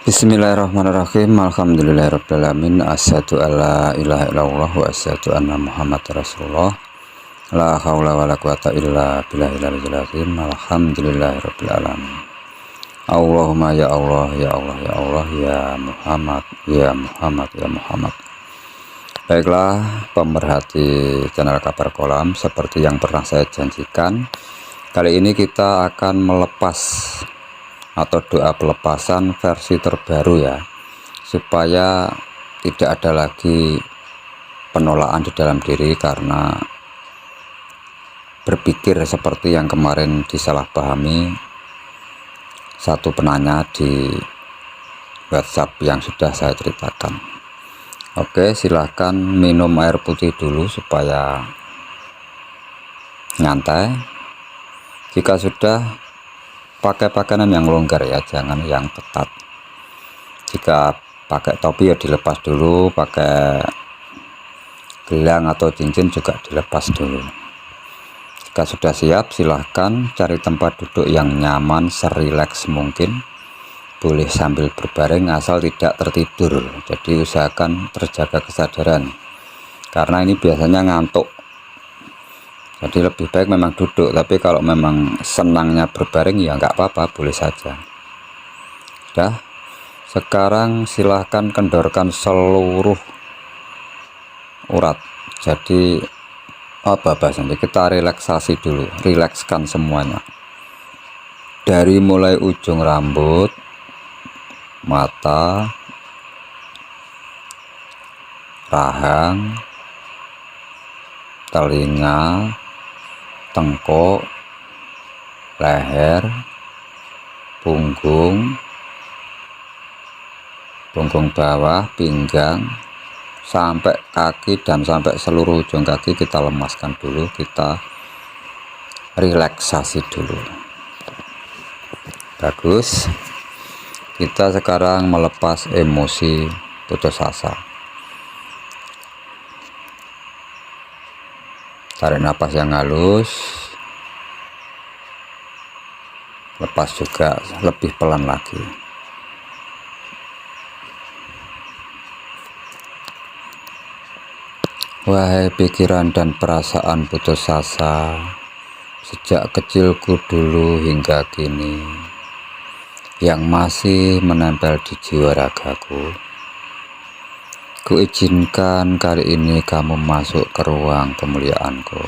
Bismillahirrahmanirrahim. Alhamdulillahirrabbilalamin. Asyhadu alla ilaha illallah wa asyhadu anna Muhammad Rasulullah. La haula wa la quwata illa billahil aliyyil azim. Alhamdulillahirrabbilalamin. Allahumma ya Allah ya Allah ya Allah ya Muhammad ya Muhammad ya Muhammad. Baiklah pemerhati channel Kabar Kolam, seperti yang pernah saya janjikan, kali ini kita akan melepas atau doa pelepasan versi terbaru ya, supaya tidak ada lagi penolakan di dalam diri karena berpikir seperti yang kemarin disalahpahami satu penanya di WhatsApp yang sudah saya ceritakan. Oke, silahkan minum air putih dulu supaya nyantai. Jika sudah, pakai pakaian yang longgar ya, jangan yang ketat. Jika pakai topi ya dilepas dulu, pakai gelang atau cincin juga dilepas dulu. Jika sudah siap, silahkan cari tempat duduk yang nyaman, serileks mungkin. Boleh sambil berbaring asal tidak tertidur. Jadi usahakan terjaga kesadaran, karena ini biasanya ngantuk. Jadi lebih baik memang duduk, tapi kalau memang senangnya berbaring ya nggak apa-apa, boleh saja. Sudah, sekarang silahkan kendorkan seluruh urat. Jadi apa bahasanya, kita relaksasi dulu, rilekskan semuanya. Dari mulai ujung rambut, mata, rahang, telinga, tengkuk, leher, punggung bawah, pinggang, sampai kaki dan sampai seluruh ujung kaki kita lemaskan dulu, kita relaksasi dulu. Bagus. Kita sekarang melepas emosi putus asa. Tarik nafas yang halus, lepas juga lebih pelan lagi. Wahai pikiran dan perasaan putus asa, sejak kecilku dulu hingga kini, yang masih menempel di jiwa ragaku, kuizinkan kali ini kamu masuk ke ruang kemuliaanku.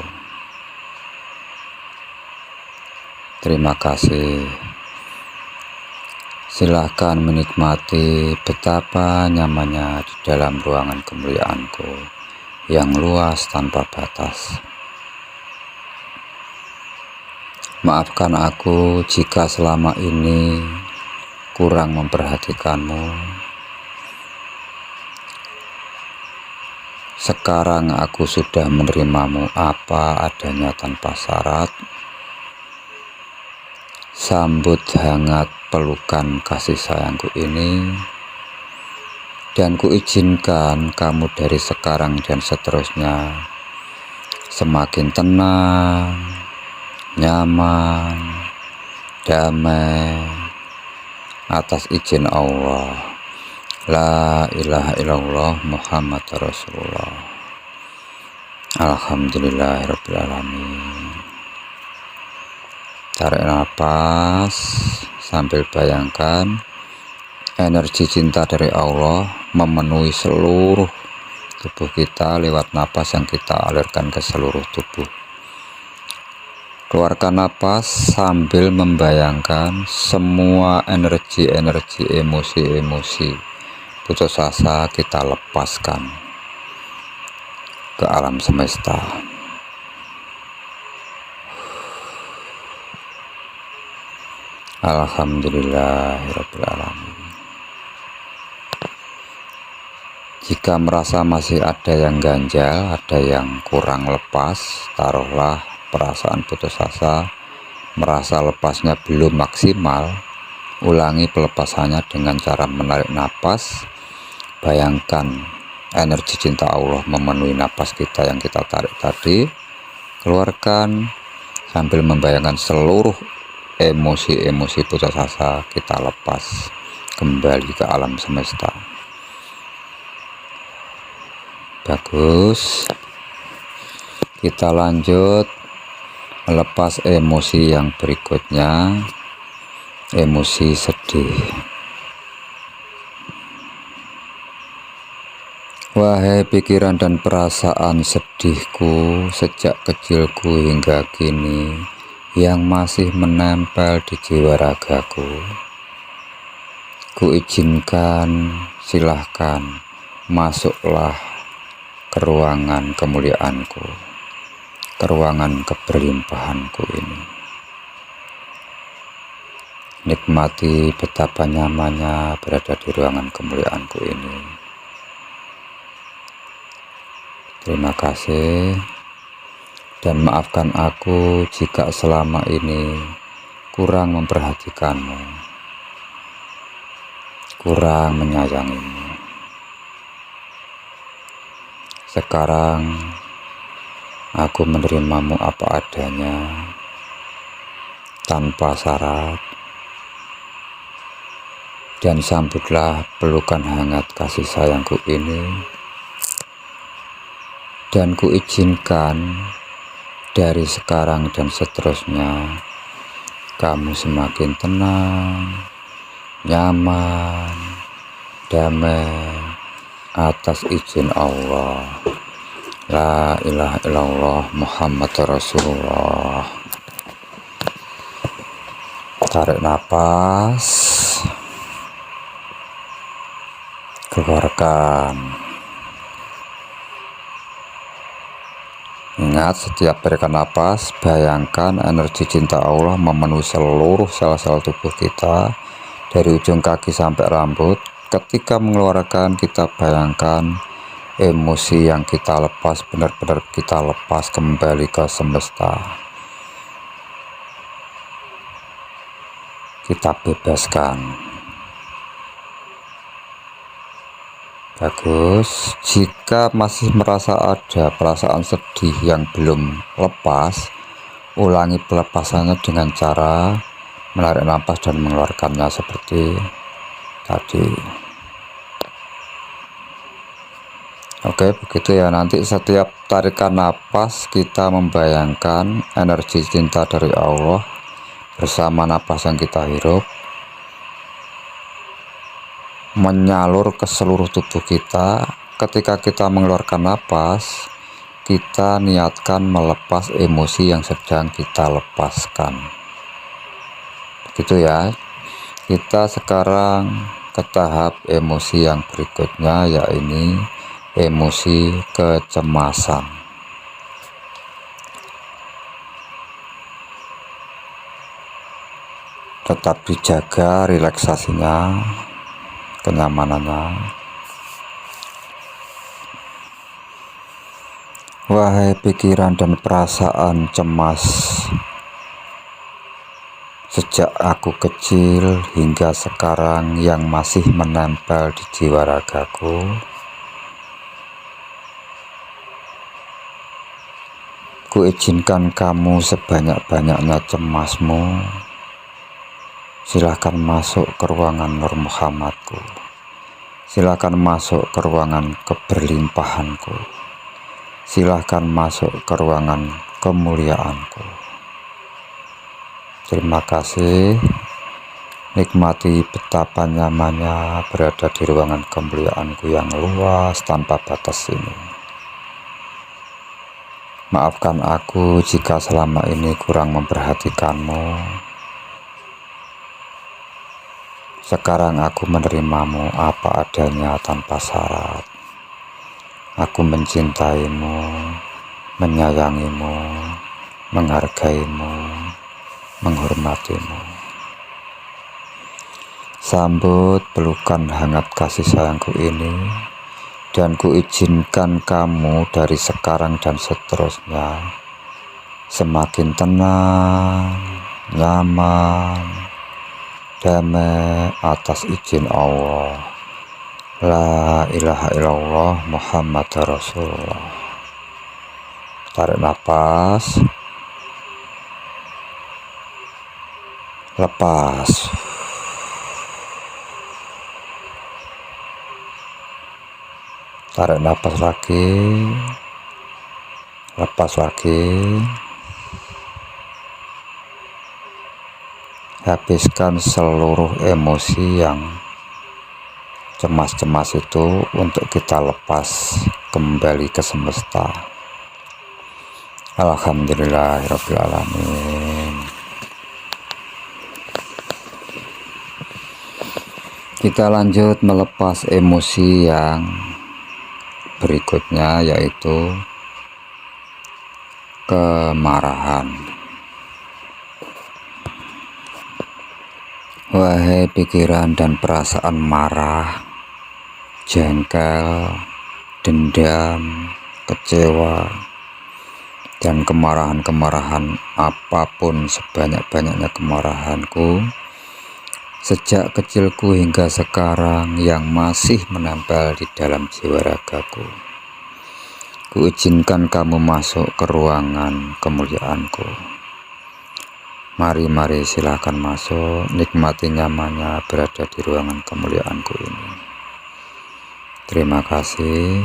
Terima kasih. Silahkan menikmati betapa nyamannya di dalam ruangan kemuliaanku yang luas tanpa batas. Maafkan aku jika selama ini kurang memperhatikanmu. Sekarang aku sudah menerimamu apa adanya tanpa syarat. Sambut hangat pelukan kasih sayangku ini, dan kuizinkan kamu dari sekarang dan seterusnya semakin tenang, nyaman, damai atas izin Allah. La ilaha illallah Muhammad Rasulullah. Alhamdulillahirrabbilalamin. Tarik nafas sambil bayangkan energi cinta dari Allah memenuhi seluruh tubuh kita lewat napas yang kita alirkan ke seluruh tubuh. Keluarkan napas sambil membayangkan semua energi-energi, emosi-emosi putus asa kita lepaskan ke alam semesta. Alhamdulillahirrabbilalamin. Jika merasa masih ada yang ganjal, ada yang kurang lepas, taruhlah perasaan putus asa, merasa lepasnya belum maksimal, ulangi pelepasannya dengan cara menarik napas. Bayangkan energi cinta Allah memenuhi napas kita yang kita tarik tadi. Keluarkan sambil membayangkan seluruh emosi-emosi putus asa kita lepas kembali ke alam semesta. Bagus, kita lanjut melepas emosi yang berikutnya, emosi sedih. Wahai pikiran dan perasaan sedihku sejak kecilku hingga kini yang masih menempel di jiwa ragaku, kuizinkan silahkan masuklah ke ruangan kemuliaanku, ke ruangan keberlimpahanku ini. Nikmati betapa nyamannya berada di ruangan kemuliaanku ini. Terima kasih dan maafkan aku jika selama ini kurang memperhatikanmu, kurang menyayangimu. Sekarang aku menerimamu apa adanya, tanpa syarat, dan sambutlah pelukan hangat kasih sayangku ini. Dan kuizinkan dari sekarang dan seterusnya kamu semakin tenang, nyaman, damai atas izin Allah. La ilaha illallah Muhammad Rasulullah. Tarik nafas, keluarkan. Ingat, setiap tarikan napas, bayangkan energi cinta Allah memenuhi seluruh sel-sel tubuh kita, dari ujung kaki sampai rambut. Ketika mengeluarkan, kita bayangkan emosi yang kita lepas, benar-benar kita lepas kembali ke semesta. Kita bebaskan. Bagus, jika masih merasa ada perasaan sedih yang belum lepas, ulangi pelepasannya dengan cara menarik napas dan mengeluarkannya seperti tadi. Oke, begitu ya. Nanti setiap tarikan napas kita membayangkan energi cinta dari Allah bersama napas yang kita hirup menyalur ke seluruh tubuh kita. Ketika kita mengeluarkan napas, kita niatkan melepas emosi yang sedang kita lepaskan. Begitu ya. Kita sekarang ke tahap emosi yang berikutnya, yaitu emosi kecemasan. Tetap dijaga relaksasinya, kenyamanannya. Wahai pikiran dan perasaan cemas sejak aku kecil hingga sekarang yang masih menempel di jiwa ragaku, kuizinkan kamu sebanyak-banyaknya cemasmu silahkan masuk ke ruangan Nur Muhammadku. Silahkan masuk ke ruangan keberlimpahanku. Silahkan masuk ke ruangan kemuliaanku. Terima kasih. Nikmati betapa nyamannya berada di ruangan kemuliaanku yang luas tanpa batas ini. Maafkan aku jika selama ini kurang memperhatikanmu. Sekarang aku menerimamu apa adanya tanpa syarat. Aku mencintaimu, menyayangimu, menghargaimu, menghormatimu. Sambut pelukan hangat kasih sayangku ini, dan kuizinkan kamu dari sekarang dan seterusnya semakin tenang, nyaman, damai atas izin Allah. La ilaha illallah Muhammad Rasulullah. Tarik nafas, lepas. Tarik nafas lagi, lepas lagi, habiskan seluruh emosi yang cemas-cemas itu untuk kita lepas kembali ke semesta. Alhamdulillahirabbil alamin. Kita lanjut melepas emosi yang berikutnya, yaitu kemarahan. Wahai pikiran dan perasaan marah, jengkel, dendam, kecewa, dan kemarahan-kemarahan apapun, sebanyak-banyaknya kemarahanku sejak kecilku hingga sekarang yang masih menempel di dalam jiwa ragaku. Kuizinkan kamu masuk ke ruangan kemuliaanku. Mari silahkan masuk, nikmati nyamannya berada di ruangan kemuliaanku ini. Terima kasih.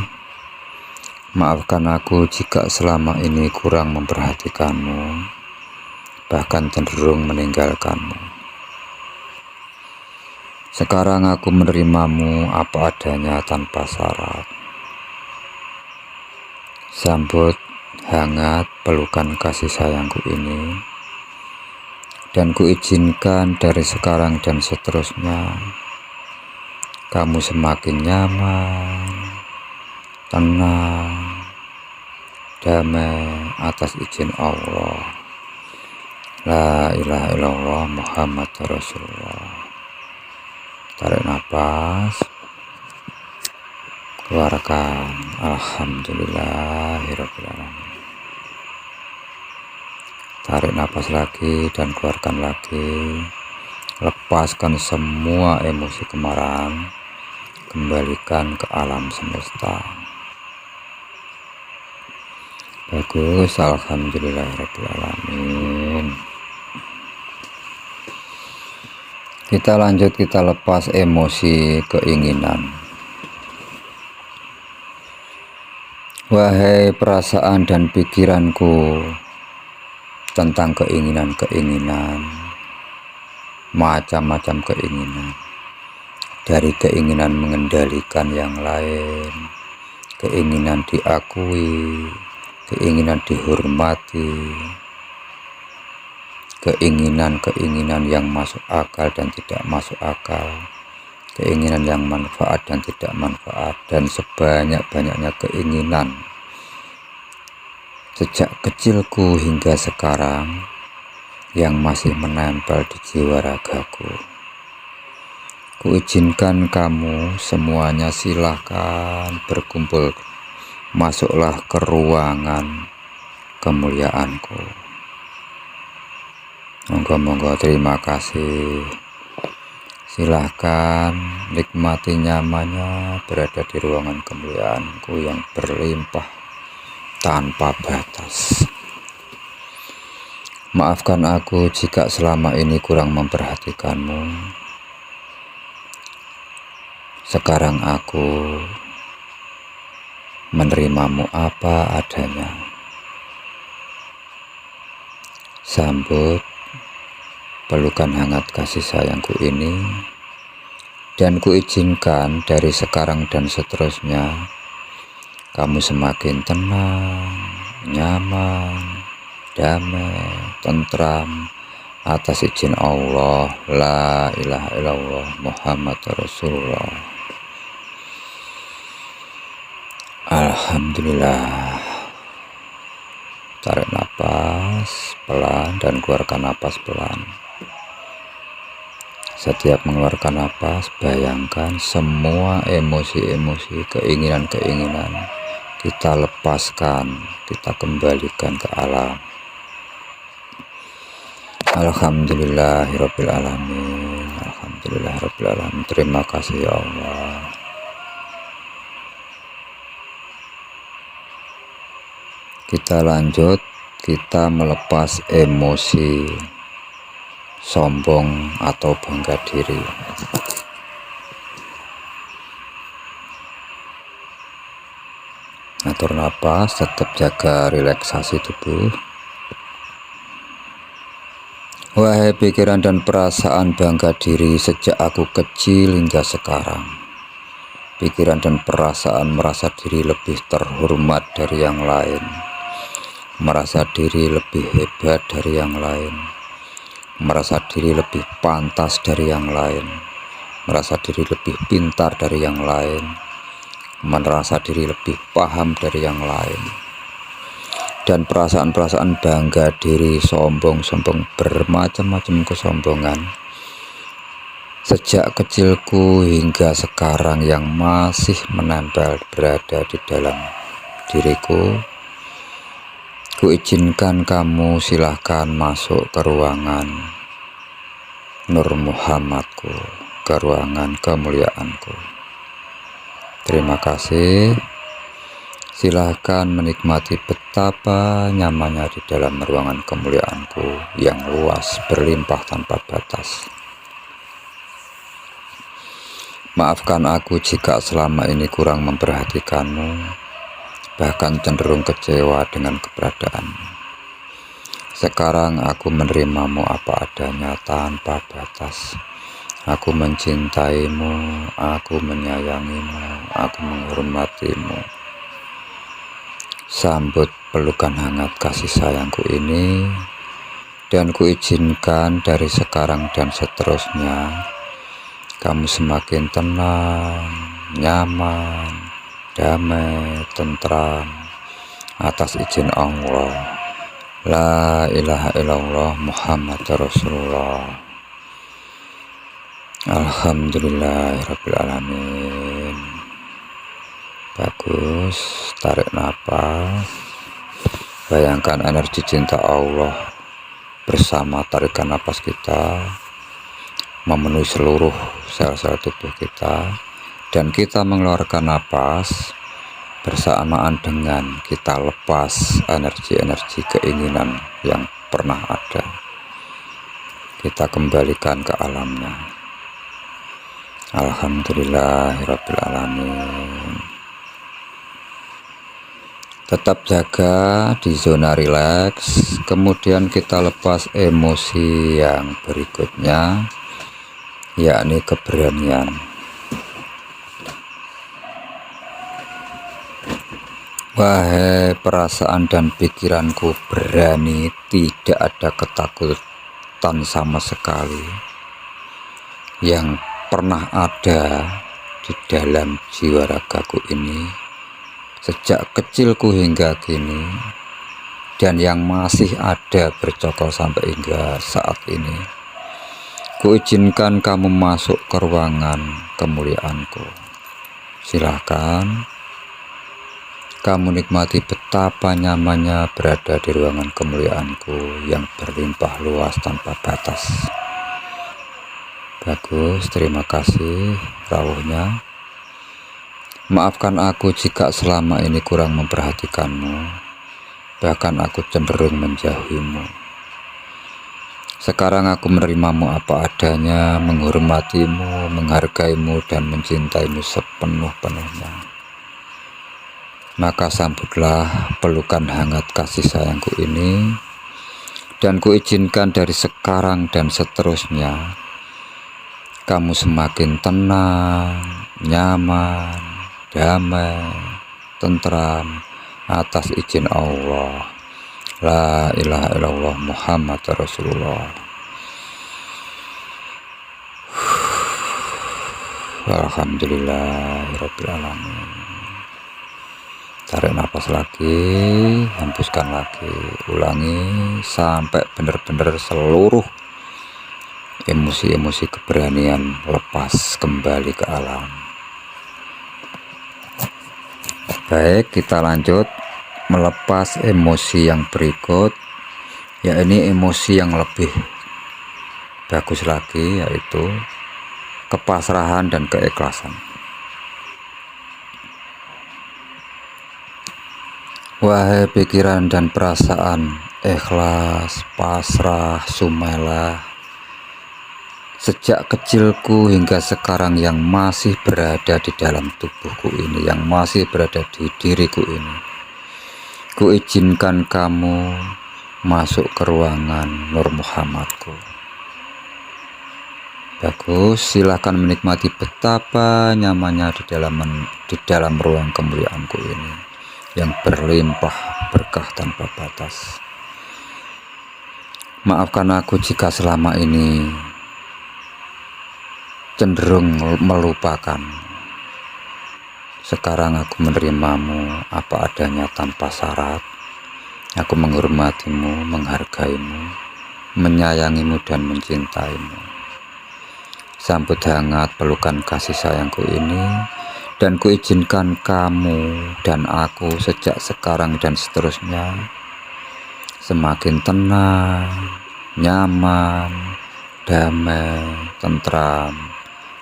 Maafkan aku jika selama ini kurang memperhatikanmu, bahkan cenderung meninggalkanmu. Sekarang aku menerimamu apa adanya tanpa syarat. Sambut hangat pelukan kasih sayangku ini, dan kuizinkan dari sekarang dan seterusnya kamu semakin nyaman, tenang, damai atas izin Allah. La ilaha illallah Muhammad Rasulullah. Tarik nafas, keluarkan. Alhamdulillahirabbil alamin. Tarik nafas lagi dan keluarkan lagi. Lepaskan semua emosi kemarahan, kembalikan ke alam semesta. Bagus, alhamdulillahirabbil alamin. Kita lanjut, kita lepas emosi keinginan. Wahai perasaan dan pikiranku tentang keinginan-keinginan, macam-macam keinginan, dari keinginan mengendalikan yang lain, keinginan diakui, keinginan dihormati, keinginan-keinginan yang masuk akal dan tidak masuk akal, keinginan yang manfaat dan tidak manfaat, dan sebanyak-banyaknya keinginan sejak kecilku hingga sekarang yang masih menempel di jiwa ragaku. Kuizinkan kamu semuanya silahkan berkumpul, masuklah ke ruangan kemuliaanku. Monggo-monggo, terima kasih. Silahkan nikmati nyamannya berada di ruangan kemuliaanku yang berlimpah tanpa batas. Maafkan aku jika selama ini kurang memperhatikanmu. Sekarang aku menerimamu apa adanya. Sambut pelukan hangat kasih sayangku ini, dan kuizinkan dari sekarang dan seterusnya kamu semakin tenang, nyaman, damai, tentram atas izin Allah. La ilaha illallah Muhammad Rasulullah. Alhamdulillah. Tarik nafas pelan dan keluarkan nafas pelan. Setiap mengeluarkan nafas, bayangkan semua emosi-emosi, keinginan-keinginan kita lepaskan, kita kembalikan ke alam. Alhamdulillahirabbil alamin. Alhamdulillahirabbil alamin. Terima kasih ya Allah. Kita lanjut, kita melepas emosi sombong atau bangga diri. atur napas, tetap jaga relaksasi tubuh. Wahai pikiran dan perasaan bangga diri sejak aku kecil hingga sekarang. Pikiran dan perasaan merasa diri lebih terhormat dari yang lain, merasa diri lebih hebat dari yang lain, merasa diri lebih pantas dari yang lain, merasa diri lebih pintar dari yang lain, merasa diri lebih paham dari yang lain. Dan perasaan-perasaan bangga diri, sombong, bermacam-macam kesombongan sejak kecilku hingga sekarang yang masih menempel berada di dalam diriku. Kuizinkan kamu silahkan masuk ke ruangan Nur Muhammadku, ke ruangan kemuliaanku. Terima kasih. Silahkan menikmati betapa nyamannya di dalam ruangan kemuliaanku yang luas berlimpah tanpa batas. Maafkan aku jika selama ini kurang memperhatikanmu, bahkan cenderung kecewa dengan keberadaanmu. Sekarang aku menerimamu apa adanya tanpa batas. Aku mencintaimu, aku menyayangimu, aku menghormatimu. Sambut pelukan hangat kasih sayangku ini, dan kuizinkan dari sekarang dan seterusnya kamu semakin tenang, nyaman, damai, tentram atas izin Allah. La ilaha illallah Muhammad Rasulullah. Alhamdulillahirabbil alamin. Bagus, tarik nafas. Bayangkan energi cinta Allah bersama tarikan nafas kita memenuhi seluruh sel-sel tubuh kita, dan kita mengeluarkan nafas bersamaan dengan kita lepas energi-energi keinginan yang pernah ada. Kita kembalikan ke alamnya. Alhamdulillahirabbil alamin. Tetap jaga di zona rileks, kemudian kita lepas emosi yang berikutnya, yakni keberanian. Wahai perasaan dan pikiranku berani, tidak ada ketakutan sama sekali yang pernah ada di dalam jiwa ragaku ini sejak kecilku hingga kini, dan yang masih ada bercokol sampai hingga saat ini. Kuizinkan kamu masuk ke ruangan kemuliaanku. Silahkan kamu nikmati betapa nyamannya berada di ruangan kemuliaanku yang berlimpah luas tanpa batas. Bagus, terima kasih rawuhnya. Maafkan aku jika selama ini kurang memperhatikanmu, bahkan aku cenderung menjauhimu. Sekarang aku menerimamu apa adanya, menghormatimu, menghargaimu, dan mencintaimu sepenuh-penuhnya. Maka sambutlah pelukan hangat kasih sayangku ini, dan kuizinkan dari sekarang dan seterusnya kamu semakin tenang, nyaman, damai, tentram atas izin Allah. La ilaha illallah Muhammad Rasulullah. Alhamdulillahirabbil alamin. Tarik nafas lagi, hembuskan lagi, ulangi sampai benar-benar seluruh emosi-emosi keberanian lepas kembali ke alam. Baik, kita lanjut melepas emosi yang berikut, yakni emosi yang lebih bagus lagi, yaitu kepasrahan dan keikhlasan. Wahai pikiran dan perasaan ikhlas, pasrah, sumelah sejak kecilku hingga sekarang yang masih berada di dalam tubuhku ini, yang masih berada di diriku ini. Kuizinkan kamu masuk ke ruangan Nur Muhammadku. Bagus, silahkan menikmati betapa nyamannya di dalam ruang kemuliaanku ini yang berlimpah berkah tanpa batas. Maafkan aku jika selama ini cenderung melupakan. Sekarang aku menerimamu apa adanya tanpa syarat. Aku menghormatimu, menghargaimu, menyayangimu dan mencintaimu. Sambut hangat pelukan kasih sayangku ini, dan kuizinkan kamu dan aku sejak sekarang dan seterusnya semakin tenang, nyaman, damai, tentram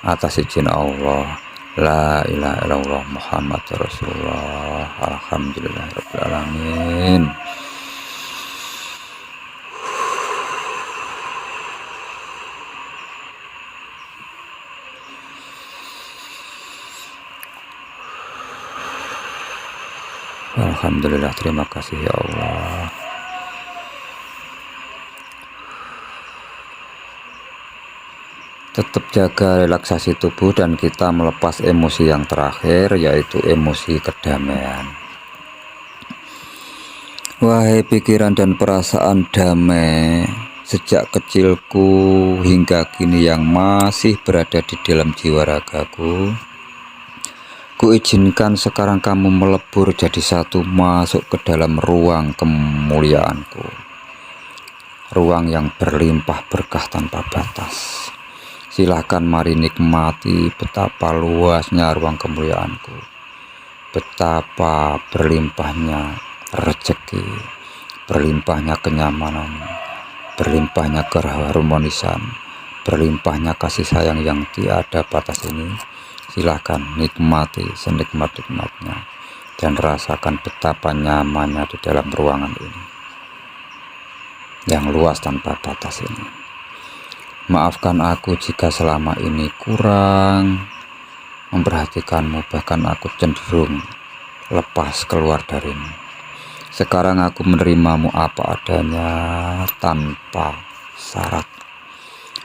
atas izin Allah. La ilaha illallah Muhammad Rasulullah. Alhamdulillahirabbil alamin. Alhamdulillah, terima kasih ya Allah. Tetap jaga relaksasi tubuh dan kita melepas emosi yang terakhir, yaitu emosi kedamaian. Wahai pikiran dan perasaan damai sejak kecilku hingga kini yang masih berada di dalam jiwa ragaku, kuizinkan sekarang kamu melebur jadi satu, masuk ke dalam ruang kemuliaanku, ruang yang berlimpah berkah tanpa batas. Silahkan mari nikmati betapa luasnya ruang kemuliaanku, betapa berlimpahnya rezeki, berlimpahnya kenyamanan, berlimpahnya keharmonisan, berlimpahnya kasih sayang yang tiada batas ini. Silahkan nikmati senikmat-nikmatnya dan rasakan betapa nyamannya di dalam ruangan ini yang luas tanpa batas ini. Maafkan aku jika selama ini kurang memperhatikanmu, bahkan aku cenderung lepas keluar darimu. Sekarang aku menerimamu apa adanya tanpa syarat.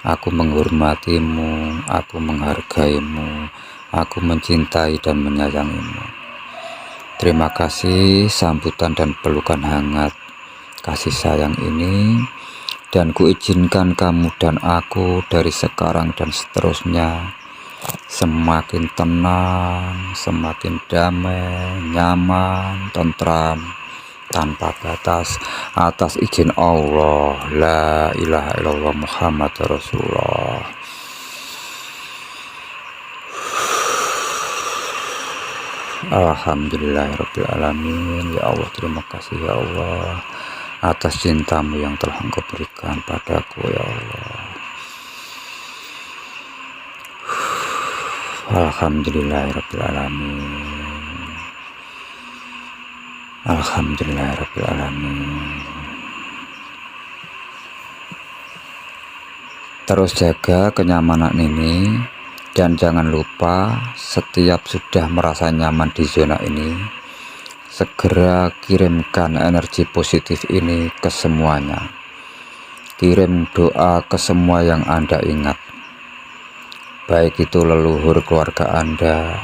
Aku menghormatimu, aku menghargaimu, aku mencintai dan menyayangimu. Terima kasih sambutan dan pelukan hangat kasih sayang ini, dan kuizinkan kamu dan aku dari sekarang dan seterusnya semakin tenang, semakin damai, nyaman, tentram, tanpa batas atas izin Allah. La ilaha illallah Muhammad Rasulullah. Alhamdulillahirabbil alamin. Ya Allah, terima kasih ya Allah atas cintamu yang telah Engkau berikan padaku ya Allah. Alhamdulillahirabbil alamin. Alhamdulillahirabbil alamin. Terus jaga kenyamanan ini, dan jangan lupa setiap sudah merasa nyaman di zona ini, segera kirimkan energi positif ini ke semuanya. Kirim doa ke semua yang Anda ingat, baik itu leluhur keluarga Anda,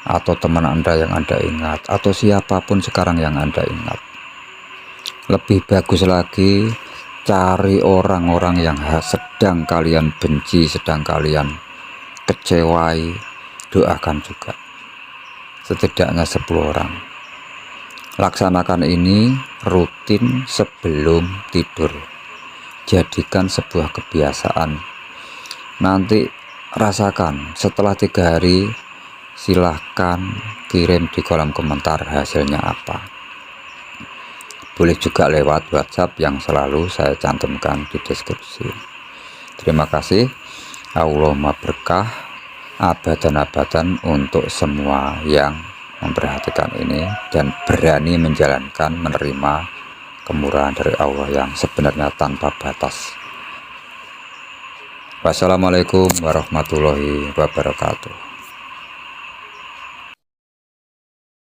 atau teman Anda yang Anda ingat, atau siapapun sekarang yang Anda ingat. Lebih bagus lagi, cari orang-orang yang sedang kalian benci, sedang kalian kecewai, doakan juga. Setidaknya 10 orang. Laksanakan ini rutin sebelum tidur. Jadikan sebuah kebiasaan. Nanti rasakan setelah 3 hari, silahkan kirim di kolom komentar hasilnya apa. Boleh juga lewat WhatsApp yang selalu saya cantumkan di deskripsi. Terima kasih. Allahumma berkah abadan-abadan untuk semua yang memperhatikan ini dan berani menjalankan, menerima kemurahan dari Allah yang sebenarnya tanpa batas. Wassalamualaikum warahmatullahi wabarakatuh.